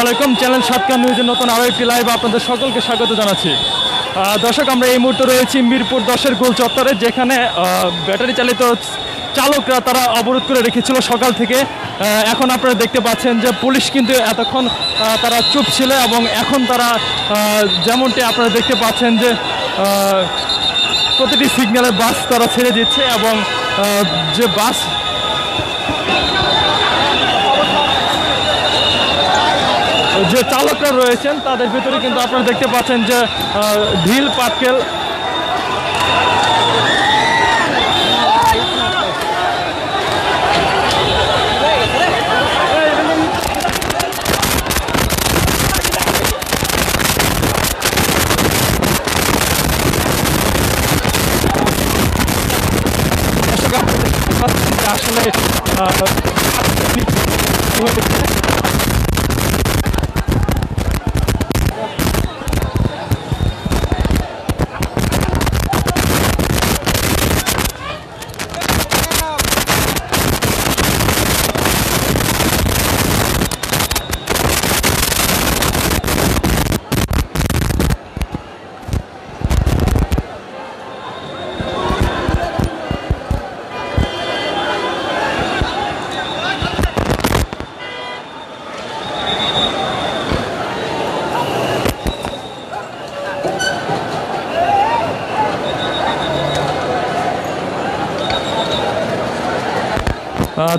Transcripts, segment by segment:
আলাইকুম, চ্যানেল সাতকান নিউজের নতুন আরও একটি লাইভ আপনাদের সকলকে স্বাগত জানাচ্ছি। দর্শক, আমরা এই মুহূর্তে রয়েছি মিরপুর 10-এর গোল চত্বরে, যেখানে ব্যাটারি চালিত চালকরা তারা অবরোধ করে রেখেছিল সকাল থেকে। এখন আপনারা দেখতে পাচ্ছেন যে পুলিশ কিন্তু এতক্ষণ তারা চুপ ছিল, এবং এখন তারা যেমনটি আপনারা দেখতে পাচ্ছেন যে প্রতিটি সিগন্যালে বাস তারা ছেড়ে দিচ্ছে, এবং যে বাস যে চালকরা রয়েছেন তাদের ভিতরে কিন্তু আপনারা দেখতে পাচ্ছেন যে ঢিল পাটকেল আসলে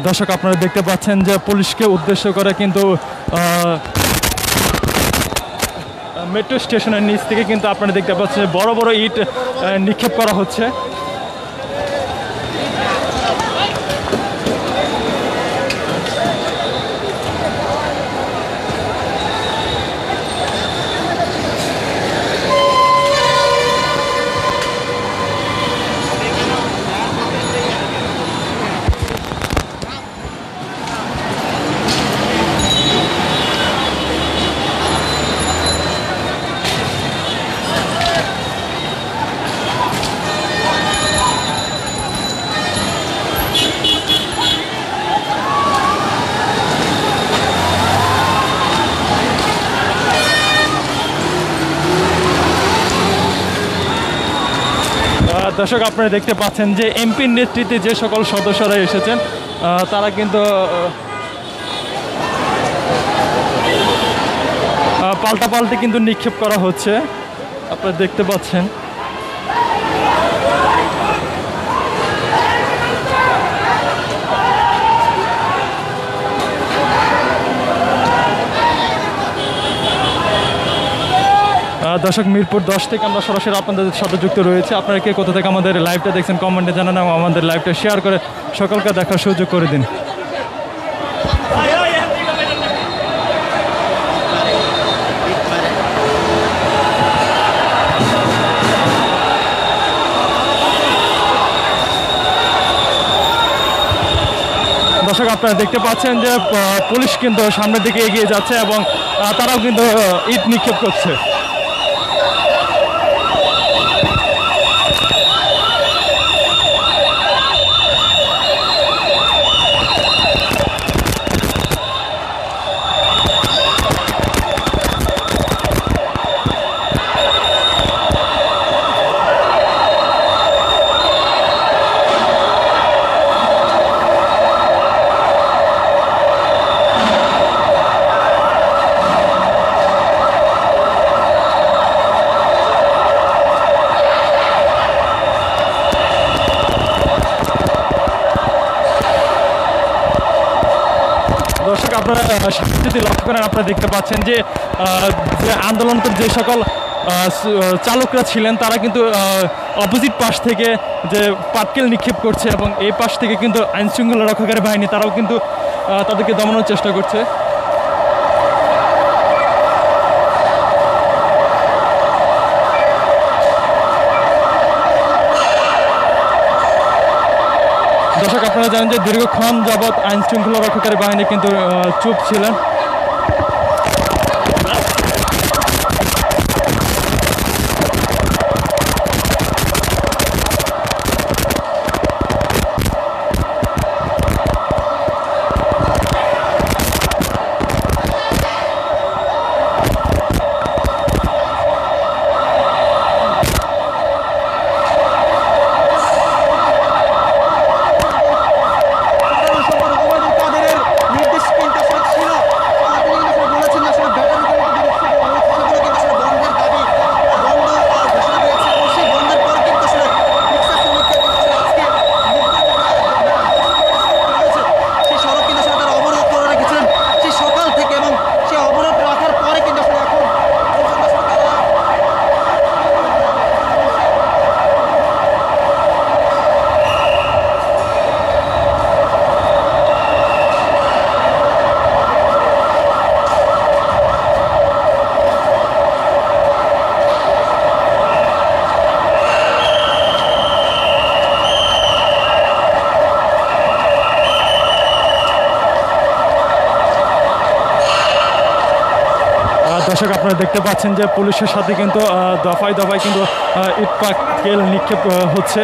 দর্শক, আপনারা দেখতে পাচ্ছেন যে পুলিশকে উদ্দেশ্য করে কিন্তু মেট্রো স্টেশনের নিচ থেকে কিন্তু আপনারা দেখতে পাচ্ছেন বড় বড় ইট নিক্ষেপ করা হচ্ছে। দর্শক, আপনারা দেখতে পাচ্ছেন যে এমপির নেতৃত্বে যে সকল সদস্যরা এসেছেন তারা কিন্তু পাল্টাপাল্টি কিন্তু নিক্ষেপ করা হচ্ছে, আপনারা দেখতে পাচ্ছেন। দর্শক, মিরপুর 10 থেকে আমরা সরাসরি আপনাদের সাথে যুক্ত রয়েছে। আপনারা কে কোথা থেকে আমাদের লাইভটা দেখছেন কমেন্টে জানান, এবং আমাদের লাইভটা শেয়ার করে সকলকে দেখার সুযোগ করে দিন। দর্শক, আপনারা দেখতে পাচ্ছেন যে পুলিশ কিন্তু সামনের দিকে এগিয়ে যাচ্ছে, এবং তারাও কিন্তু ইট নিক্ষেপ করছে। দর্শক, আপনারা যদি লক্ষ্য করেন, আপনারা দেখতে পাচ্ছেন যে আন্দোলনকারী যে সকল চালকরা ছিলেন তারা কিন্তু অপোজিট পাশ থেকে যে পাটকেল নিক্ষেপ করছে, এবং এই পাশ থেকে কিন্তু আইনশৃঙ্খলা রক্ষাকারী বাহিনী তারাও কিন্তু তাদেরকে দমানোর চেষ্টা করছে। দর্শক, আপনারা জানেন যে দীর্ঘক্ষণ যাবৎ আইনশৃঙ্খলা রক্ষাকারী বাহিনী কিন্তু চুপ ছিলেন। দর্শক আপনারা দেখতে পাচ্ছেন যে পুলিশের সাথে কিন্তু দফায় দফায় কিন্তু ইট পাটকেল নিক্ষেপ হচ্ছে।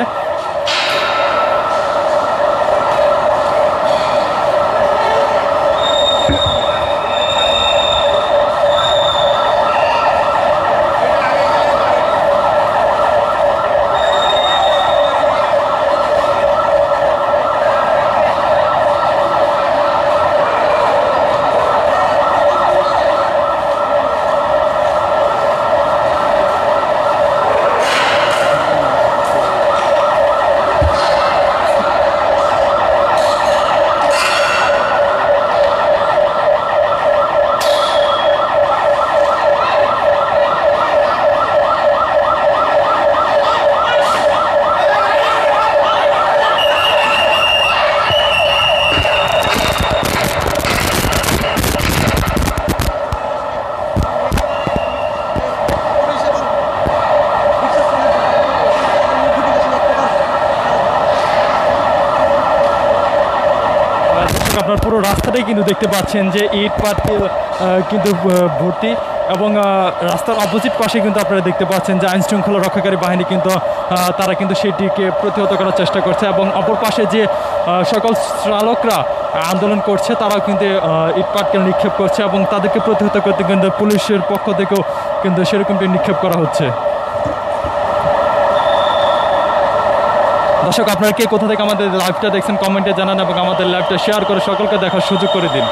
আপনার পুরো রাস্তাটাই কিন্তু দেখতে পাচ্ছেন যে ইট পাটকেল কিন্তু ভর্তি, এবং রাস্তার অপোজিট পাশে কিন্তু আপনারা দেখতে পাচ্ছেন যে আইন শৃঙ্খলা রক্ষাকারী বাহিনী কিন্তু তারা কিন্তু সেটিকে প্রতিহত করার চেষ্টা করছে, এবং অপর পাশে যে সকল চালকরা আন্দোলন করছে তারাও কিন্তু ইট পাটকেল নিক্ষেপ করছে, এবং তাদেরকে প্রতিহত করতে কিন্তু পুলিশের পক্ষ থেকেও কিন্তু সেরকমটি নিক্ষেপ করা হচ্ছে। দর্শক আপনারা কে কোথা থেকে আমাদের লাইভটা দেখছেন কমেন্টে জানান, এবং আমাদের লাইভটা শেয়ার করে সকলকে দেখার সুযোগ করে দিন।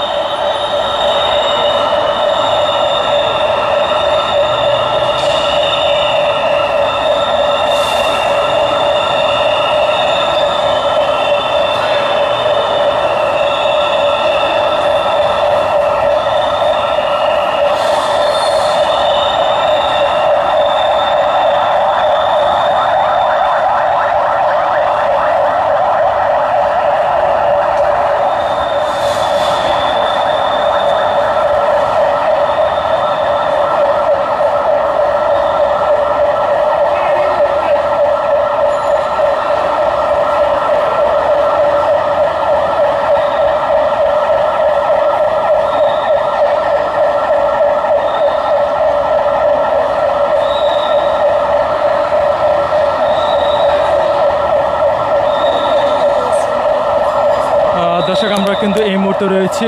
দর্শক আমরা কিন্তু এই মুহূর্তে রয়েছি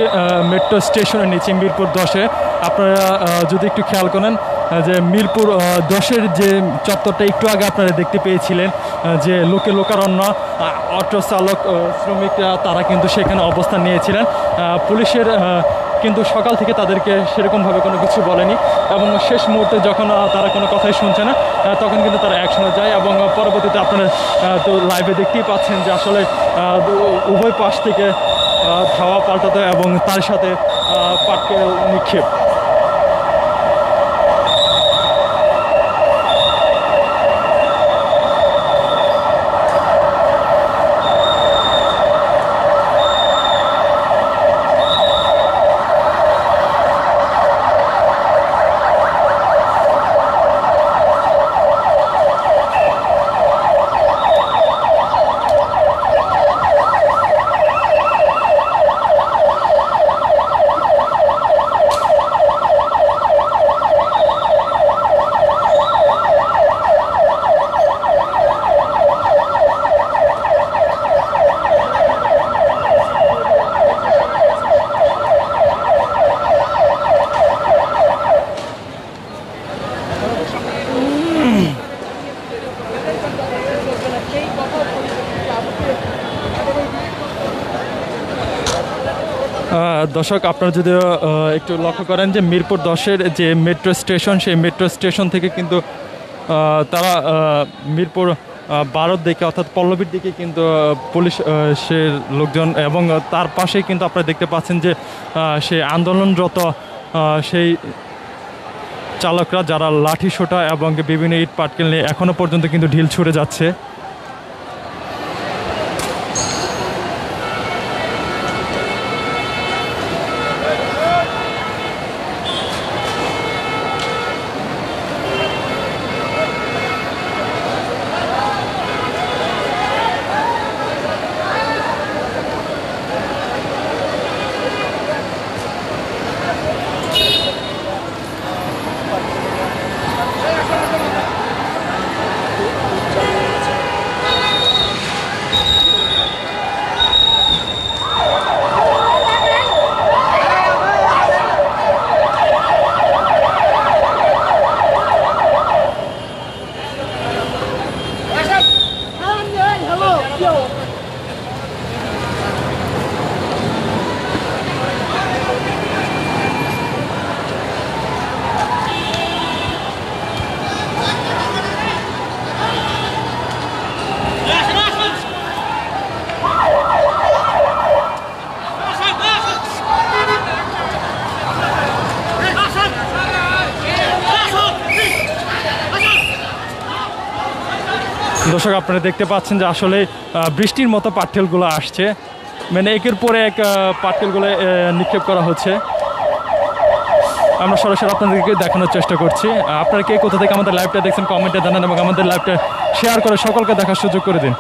মেট্রো স্টেশনের নিচে মিরপুর 10-এ। আপনারা যদি একটু খেয়াল করেন যে মিরপুর 10-এর যে চত্বরটা একটু আগে আপনারা দেখতে পেয়েছিলেন যে লোকে লোকারণ্য, অটো চালক শ্রমিকরা তারা কিন্তু সেখানে অবস্থান নিয়েছিলেন। পুলিশের কিন্তু সকাল থেকে তাদেরকে সেরকমভাবে কোনো কিছু বলেনি, এবং শেষ মুহূর্তে যখন তারা কোনো কথাই শুনছে না তখন কিন্তু তারা অ্যাকশনে যায়, এবং পরবর্তীতে আপনারা তো লাইভে দেখতেই পাচ্ছেন যে আসলে উভয় পাশ থেকে ধাওয়া পাল্টাতে এবং তার সাথে পাটকেল নিক্ষেপ। দর্শক আপনারা যদি একটু লক্ষ্য করেন যে মিরপুর 10-এর যে মেট্রো স্টেশন, সেই মেট্রো স্টেশন থেকে কিন্তু তারা মিরপুর 12-র দিকে অর্থাৎ পল্লবীর দিকে কিন্তু পুলিশের লোকজন, এবং তার পাশেই কিন্তু আপনারা দেখতে পাচ্ছেন যে সেই আন্দোলনরত সেই চালকরা যারা লাঠি সোঁটা এবং বিভিন্ন ইট পাটকেল নিয়ে এখনও পর্যন্ত কিন্তু ঢিল ছুড়ে যাচ্ছে। দর্শক আপনারা দেখতে পাচ্ছেন যে আসলে বৃষ্টির মতো পাটকেলগুলো আসছে, মানে একের পরে এক পাটকেলগুলো নিক্ষেপ করা হচ্ছে। আমরা সরাসরি আপনাদেরকে দেখানোর চেষ্টা করছি। আপনারা কে কোথা থেকে আমাদের লাইভটা দেখছেন কমেন্টে জানান এবং আমাদের লাইভটা শেয়ার করে সকলকে দেখার সুযোগ করে দিন।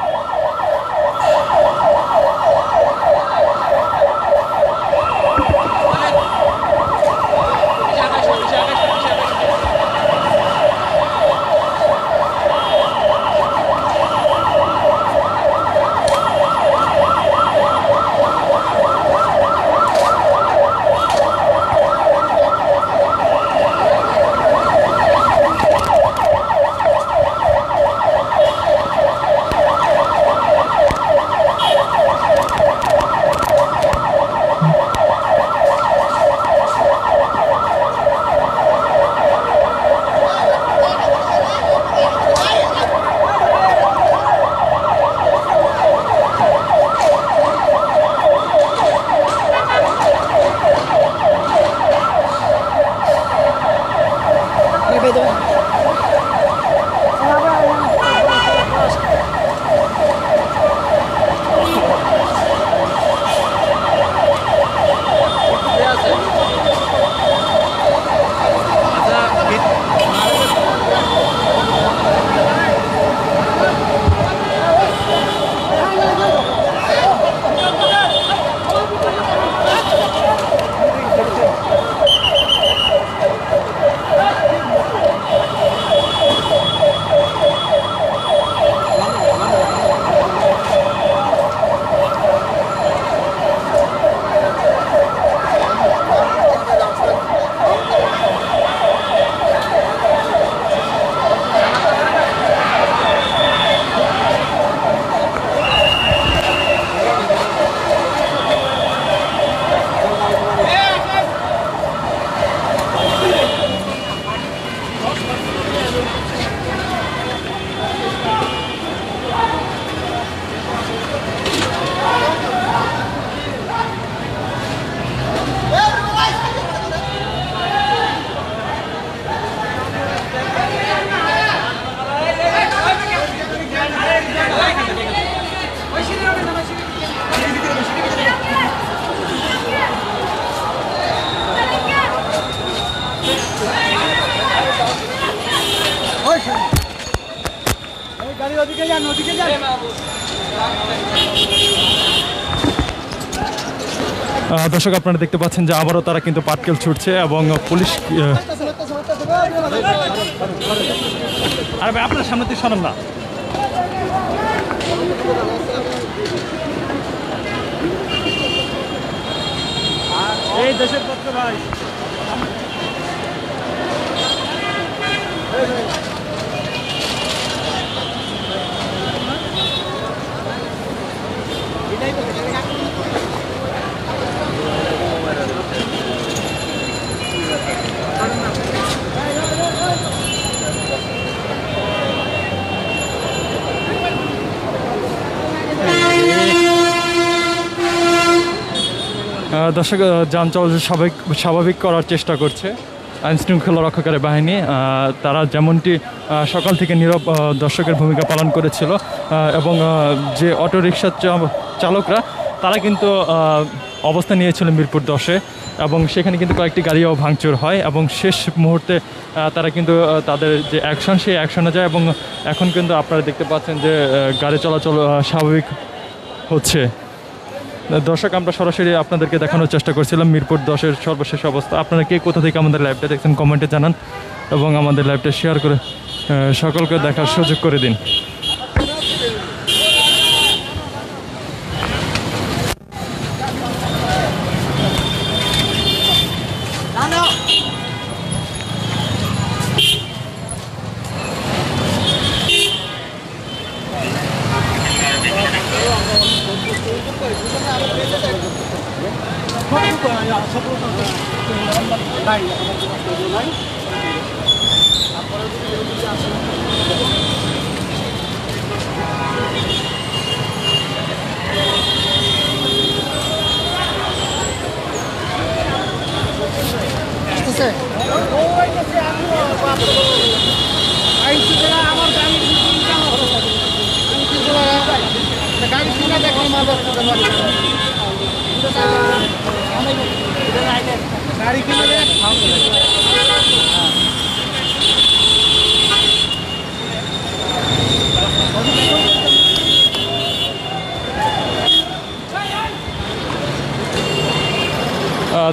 দর্শক আপনারা দেখতে পাচ্ছেন যে আবারও তারা কিন্তু পাটকেল ছুটছে এবং পুলিশ আরে ভাই আপনার সামনে থেকে সরেন না। এই দেশের পক্ষ ভাই দর্শক যান চলাচল স্বাভাবিক করার চেষ্টা করছে আইনশৃঙ্খলা রক্ষাকারী বাহিনী। তারা যেমনটি সকাল থেকে নীরব দর্শকের ভূমিকা পালন করেছিল এবং যে অটোরিকশার চালকরা তারা কিন্তু অবস্থান নিয়েছিল মিরপুর 10-এ এবং সেখানে কিন্তু কয়েকটি গাড়িও ভাঙচুর হয় এবং শেষ মুহূর্তে তারা কিন্তু তাদের যে অ্যাকশন সেই অ্যাকশনে যায় এবং এখন কিন্তু আপনারা দেখতে পাচ্ছেন যে গাড়ি চলাচল স্বাভাবিক হচ্ছে। দর্শক আমরা সরাসরি আপনাদেরকে দেখানোর চেষ্টা করছিলাম মিরপুর 10-এর সর্বশেষ অবস্থা। আপনারা কে কোথা থেকে আমাদের লাইভটা দেখছেন কমেন্টে জানান এবং আমাদের লাইভটা শেয়ার করে সকলকে দেখার সুযোগ করে দিন। আমার গাড়ি কিনে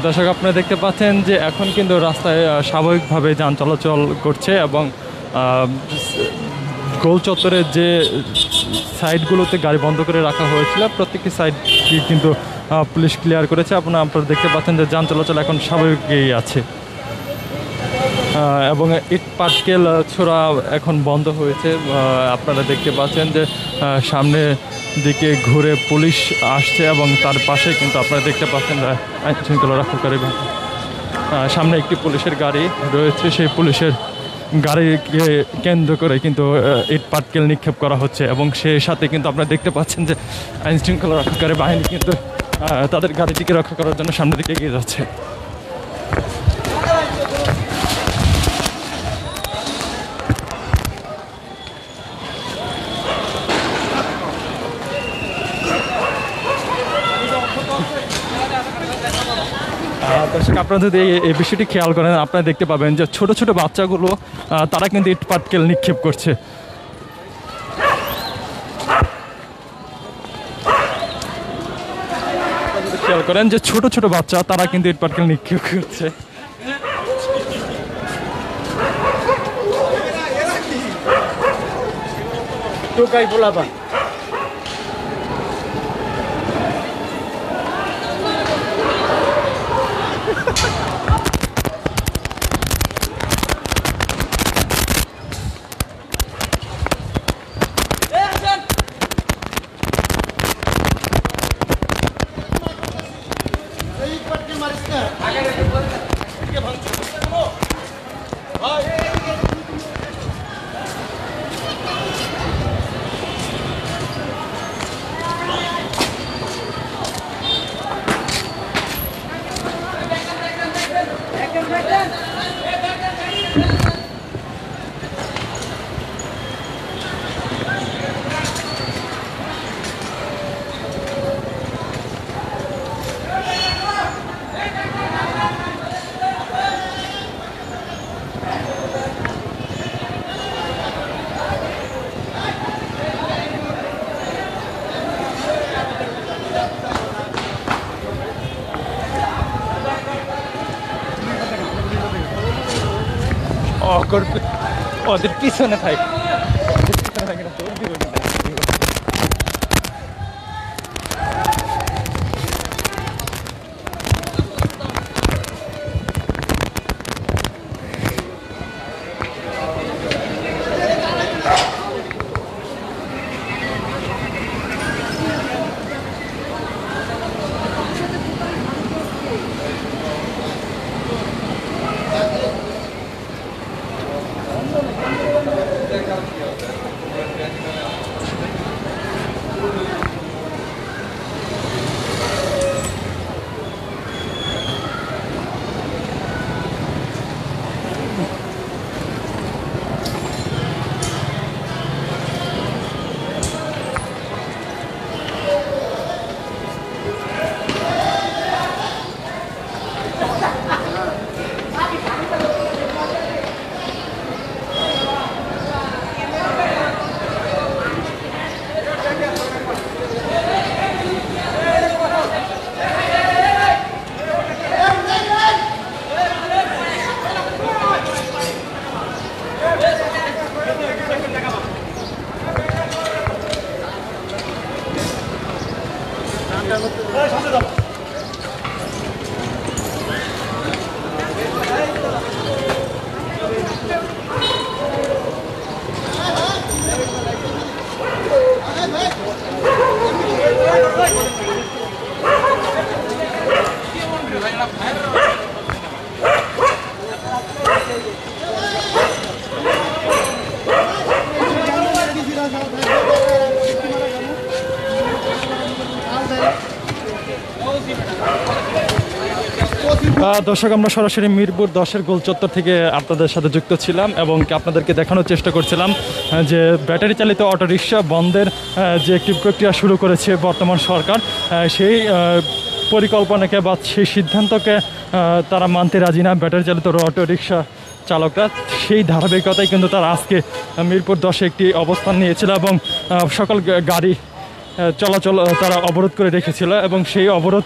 দর্শক আপনারা দেখতে পাচ্ছেন যে এখন কিন্তু রাস্তায় স্বাভাবিকভাবে যান চলাচল করছে এবং গোল চত্বরের যে সাইডগুলোতে গাড়ি বন্ধ করে রাখা হয়েছিল প্রত্যেকটি সাইড কিন্তু পুলিশ ক্লিয়ার করেছে। আপনারা দেখতে পাচ্ছেন যে যান চলাচল এখন স্বাভাবিকই আছে এবং ইট পাটকেল ছোড়া এখন বন্ধ হয়েছে। আপনারা দেখতে পাচ্ছেন যে সামনে দিকে ঘুরে পুলিশ আসছে এবং তার পাশে কিন্তু আপনারা দেখতে পাচ্ছেন আইন শৃঙ্খলা রক্ষাকারী সামনে একটি পুলিশের গাড়ি রয়েছে, সেই পুলিশের গাড়িকে কেন্দ্র করে কিন্তু ইট পাটকেল নিক্ষেপ করা হচ্ছে এবং সেই সাথে কিন্তু আপনারা দেখতে পাচ্ছেন যে আইন শৃঙ্খলা রক্ষাকারী বাহিনী কিন্তু তাদের গাড়িটিকে রক্ষা করার জন্য সামনের দিকে এগিয়ে যাচ্ছে। দর্শক আপনারা যদি এই বিষয়টি খেয়াল করেন আপনারা দেখতে পাবেন যে ছোট ছোট বাচ্চাগুলো তারা কিন্তু ইট পাটকেল নিক্ষেপ করছে। খেয়াল করেন যে ছোট ছোট বাচ্চা তারা কিন্তু ইট পাটকেল নিক্ষেপ করছে। টোকাই বলাবা ওদের পিছনে থাকে দর্শক আমরা সরাসরি মিরপুর 10-এর গোল চত্বর থেকে আপনাদের সাথে যুক্ত ছিলাম এবং আপনাদেরকে দেখানোর চেষ্টা করছিলাম যে ব্যাটারি চালিত অটোরিকশা বন্ধের যে একটি প্রক্রিয়া শুরু করেছে বর্তমান সরকার, সেই পরিকল্পনাকে বা সেই সিদ্ধান্তকে তারা মানতে রাজি না ব্যাটারি চালিত অটোরিকশা চালকরা। সেই ধারাবাহিকতায় কিন্তু তারা আজকে মিরপুর 10-এ একটি অবস্থান নিয়েছিল এবং সকল গাড়ি চলাচল তারা অবরোধ করে রেখেছিল এবং সেই অবরোধ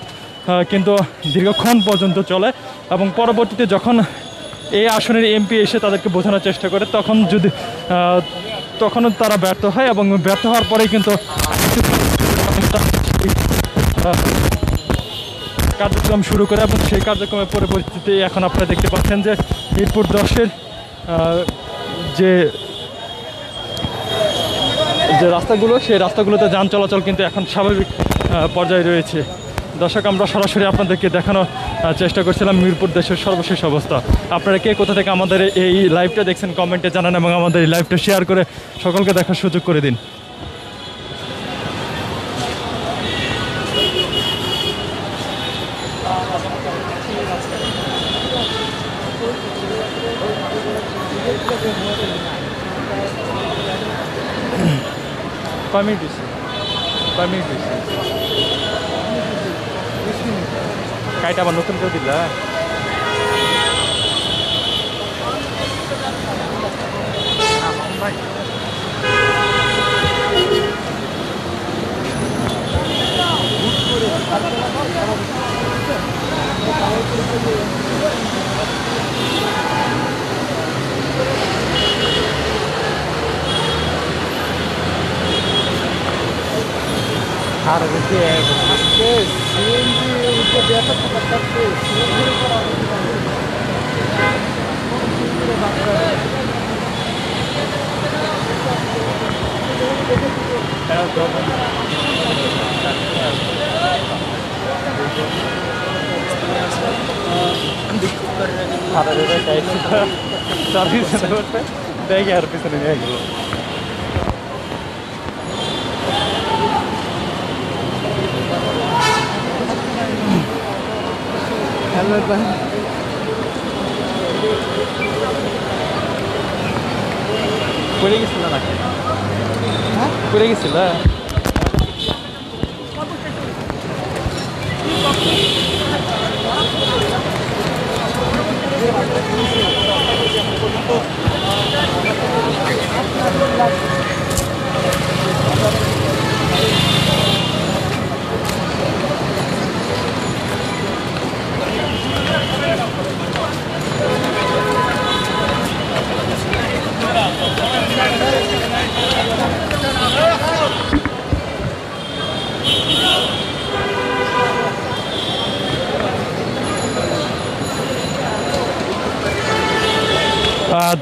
কিন্তু দীর্ঘক্ষণ পর্যন্ত চলে এবং পরবর্তীতে যখন এই আসনের এমপি এসে তাদেরকে বোঝানোর চেষ্টা করে তখনও তারা ব্যর্থ হয় এবং ব্যর্থ হওয়ার পরেই কিন্তু কার্যক্রম শুরু করে এবং সেই কার্যক্রমের পরবর্তীতে এখন আপনারা দেখতে পাচ্ছেন যে মিরপুর 10-এর যে রাস্তাগুলো, সেই রাস্তাগুলোতে যান চলাচল কিন্তু এখন স্বাভাবিক পর্যায়ে রয়েছে। দর্শক আমরা সরাসরি আপনাদেরকে দেখানোর চেষ্টা করছিলাম মিরপুর দেশের সর্বশেষ অবস্থা। আপনারা কে কোথা থেকে আমাদের এই লাইভটা দেখছেন কমেন্টে জানান এবং আমাদের এই লাইভটা শেয়ার করে সকলকে দেখার সুযোগ করে দিন। কয় মিনিট কাইটা আবার নতুন করে দিলা? আর দেখে আর পিছনে নিয়ে গেল। পড়ে গেছিল নাকি? পড়ে গেছিল?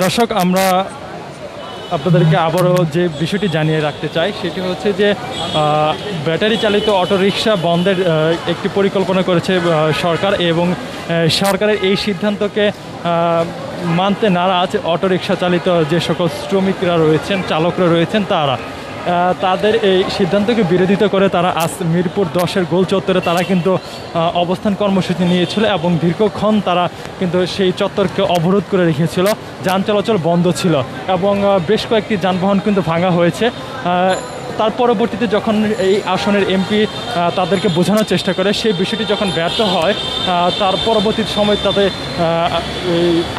দর্শক আমরা আপনাদেরকে আবারও যে বিষয়টি জানিয়ে রাখতে চাই সেটি হচ্ছে যে ব্যাটারি চালিত অটোরিকশা বন্ধের একটি পরিকল্পনা করেছে সরকার এবং সরকারের এই সিদ্ধান্তকে মানতে নারাজ অটোরিকশা চালিত যে সকল শ্রমিকরা রয়েছেন, চালকরা রয়েছেন, তাদের এই সিদ্ধান্তকে বিরোধিতা করে তারা আজ মিরপুর 10-এর গোল চত্বরে তারা কিন্তু অবস্থান কর্মসূচি নিয়েছিল এবং দীর্ঘক্ষণ তারা কিন্তু সেই চত্বরকে অবরোধ করে রেখেছিল। যান চলাচল বন্ধ ছিল এবং বেশ কয়েকটি যানবাহন কিন্তু ভাঙা হয়েছে। তার পরবর্তীতে যখন এই আসনের এমপি তাদেরকে বোঝানোর চেষ্টা করে, সেই বিষয়টি যখন ব্যর্থ হয় তার পরবর্তী সময় তাদের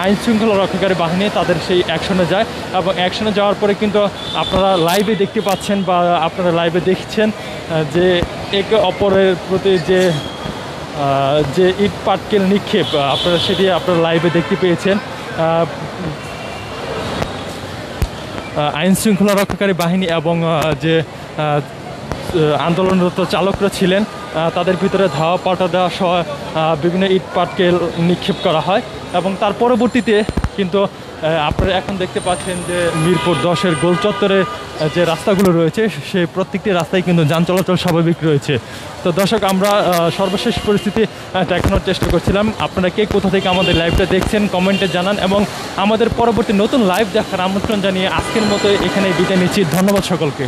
আইন শৃঙ্খলা রক্ষাকারী বাহিনী তাদের সেই অ্যাকশনে যায় এবং অ্যাকশনে যাওয়ার পরে কিন্তু আপনারা লাইভে দেখতে পাচ্ছেন বা আপনারা লাইভে দেখছেন যে একে অপরের প্রতি যে ইট পাটকেল নিক্ষেপ আপনারা সেটি আপনারা লাইভে দেখতে পেয়েছেন। আইন শৃঙ্খলা রক্ষাকারী বাহিনী এবং যে আন্দোলনরত চালকরা ছিলেন তাদের ভিতরে ধাওয়া পাল্টা দেওয়া সহ বিভিন্ন ইট পাটকেল নিক্ষেপ করা হয় এবং তার পরবর্তীতে কিন্তু আপনারা এখন দেখতে পাচ্ছেন যে মিরপুর 10-এর গোল চত্বরে যে রাস্তাগুলো রয়েছে সেই প্রত্যেকটি রাস্তায় কিন্তু যান চলাচল স্বাভাবিক রয়েছে। তো দর্শক আমরা সর্বশেষ পরিস্থিতি দেখানোর চেষ্টা করছিলাম। আপনারা কে কোথা থেকে আমাদের লাইভটা দেখছেন কমেন্টে জানান এবং আমাদের পরবর্তী নতুন লাইভ দেখার আমন্ত্রণ জানিয়ে আজকের মতো এখানে বিদায় নিচ্ছি। ধন্যবাদ সকলকে।